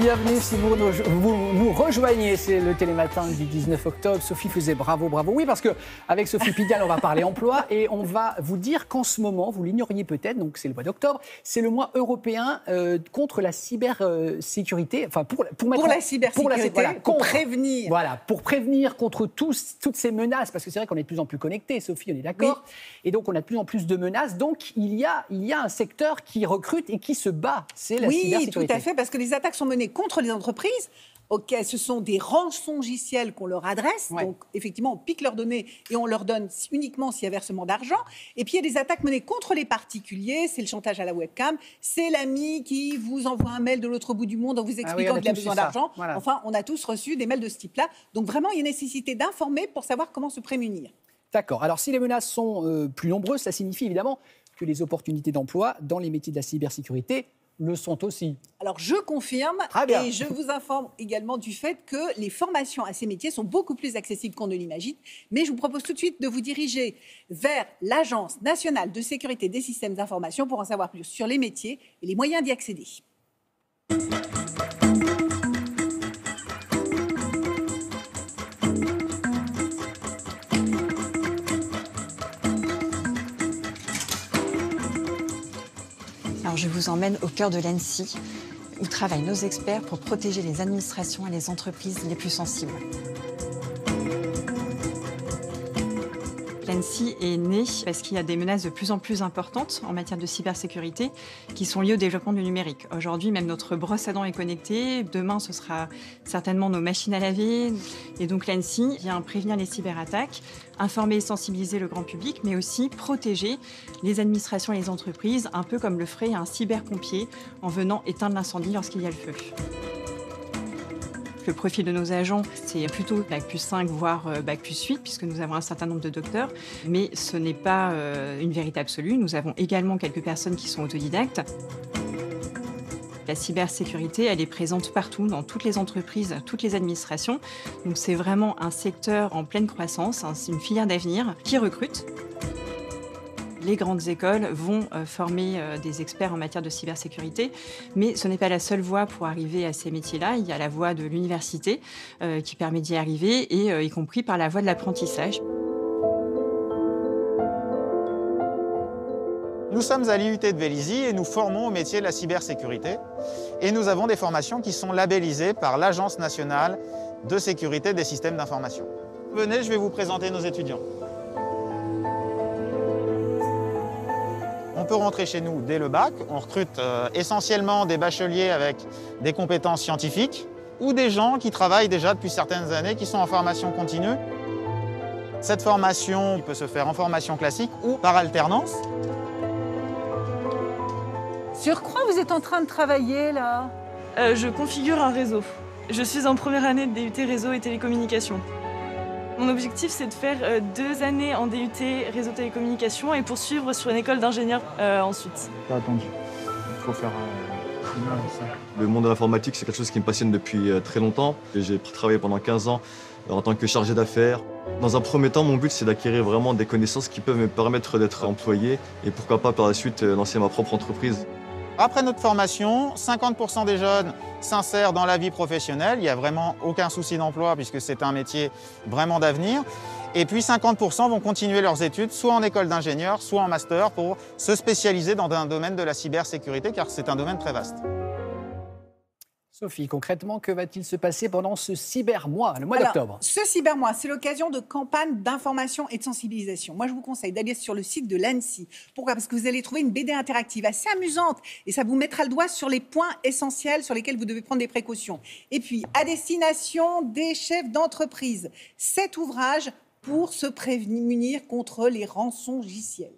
bienvenue si vous nous rejoignez. C'est le Télématin du 19 octobre. Sophie faisait bravo, bravo. Oui, parce qu'avec Sophie Pigalle, on va parler emploi et on va vous dire qu'en ce moment, vous l'ignoriez peut-être, donc c'est le mois d'octobre, c'est le mois européen contre la cybersécurité. Enfin, pour la cybersécurité, pour prévenir. Voilà, pour prévenir contre toutes ces menaces, parce que c'est vrai qu'on est de plus en plus connectés, Sophie, on est d'accord. Oui. Et donc, on a de plus en plus de menaces. Donc, il y a un secteur qui recrute et qui se bat. C'est la cybersécurité. Oui, tout à fait, parce que les attaques sont menées contre les entreprises. Ok, ce sont des rançongiciels qu'on leur adresse. Ouais. Donc, effectivement, on pique leurs données et on leur donne uniquement s'il y a versement d'argent. Et puis, il y a des attaques menées contre les particuliers. C'est le chantage à la webcam. C'est l'ami qui vous envoie un mail de l'autre bout du monde en vous expliquant qu'il a besoin d'argent. Voilà. Enfin, on a tous reçu des mails de ce type-là. Donc, vraiment, il y a nécessité d'informer pour savoir comment se prémunir. D'accord. Alors, si les menaces sont plus nombreuses, ça signifie évidemment que les opportunités d'emploi dans les métiers de la cybersécurité le sont aussi. Alors, je confirme et je vous informe également du fait que les formations à ces métiers sont beaucoup plus accessibles qu'on ne l'imagine. Mais je vous propose tout de suite de vous diriger vers l'Agence nationale de sécurité des systèmes d'information pour en savoir plus sur les métiers et les moyens d'y accéder. Alors, je vous emmène au cœur de l'Annecy, où travaillent nos experts pour protéger les administrations et les entreprises les plus sensibles. L'Annecy est née parce qu'il y a des menaces de plus en plus importantes en matière de cybersécurité qui sont liées au développement du numérique. Aujourd'hui, même notre brosse à dents est connectée. Demain, ce sera certainement nos machines à laver. Et donc l'Annecy vient prévenir les cyberattaques, informer et sensibiliser le grand public, mais aussi protéger les administrations et les entreprises, un peu comme le ferait un cyberpompier en venant éteindre l'incendie lorsqu'il y a le feu. Le profil de nos agents, c'est plutôt Bac plus 5, voire Bac plus 8, puisque nous avons un certain nombre de docteurs. Mais ce n'est pas une vérité absolue. Nous avons également quelques personnes qui sont autodidactes. La cybersécurité, elle est présente partout, dans toutes les entreprises, toutes les administrations. Donc c'est vraiment un secteur en pleine croissance, c'est une filière d'avenir qui recrute. Les grandes écoles vont former des experts en matière de cybersécurité, mais ce n'est pas la seule voie pour arriver à ces métiers-là. Il y a la voie de l'université qui permet d'y arriver, et y compris par la voie de l'apprentissage. Nous sommes à l'IUT de Vélizy et nous formons au métier de la cybersécurité. Et nous avons des formations qui sont labellisées par l'Agence nationale de sécurité des systèmes d'information. Venez, je vais vous présenter nos étudiants. On peut rentrer chez nous dès le bac. On recrute essentiellement des bacheliers avec des compétences scientifiques ou des gens qui travaillent déjà depuis certaines années, qui sont en formation continue. Cette formation peut se faire en formation classique ou par alternance. Sur quoi vous êtes en train de travailler là ? Je configure un réseau. Je suis en première année de DUT réseau et télécommunications. Mon objectif, c'est de faire 2 années en DUT réseau télécommunications et poursuivre sur une école d'ingénieur ensuite. Pas attendu. Il faut faire ça. Le monde de l'informatique, c'est quelque chose qui me passionne depuis très longtemps. J'ai travaillé pendant 15 ans en tant que chargé d'affaires. Dans un premier temps, mon but, c'est d'acquérir vraiment des connaissances qui peuvent me permettre d'être employé et pourquoi pas par la suite lancer ma propre entreprise. Après notre formation, 50% des jeunes s'insèrent dans la vie professionnelle. Il n'y a vraiment aucun souci d'emploi puisque c'est un métier vraiment d'avenir. Et puis 50% vont continuer leurs études, soit en école d'ingénieur, soit en master, pour se spécialiser dans un domaine de la cybersécurité, car c'est un domaine très vaste. Sophie, concrètement, que va-t-il se passer pendant ce cybermois, le mois d'octobre ? Ce cybermois, c'est l'occasion de campagnes d'information et de sensibilisation. Moi, je vous conseille d'aller sur le site de l'Annecy. Pourquoi ? Parce que vous allez trouver une BD interactive assez amusante et ça vous mettra le doigt sur les points essentiels sur lesquels vous devez prendre des précautions. Et puis, à destination des chefs d'entreprise, cet ouvrage pour se prémunir contre les rançongiciels.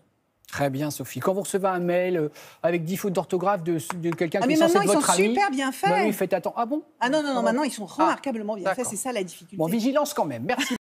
Très bien, Sophie. Quand vous recevez un mail avec 10 fautes d'orthographe de quelqu'un qui est censé être votre ami... Mais maintenant, ils sont super bien faits. Oui, faites attention. Ah bon ? Ah non, maintenant, ils sont remarquablement bien faits. C'est ça la difficulté. Bon, vigilance quand même. Merci.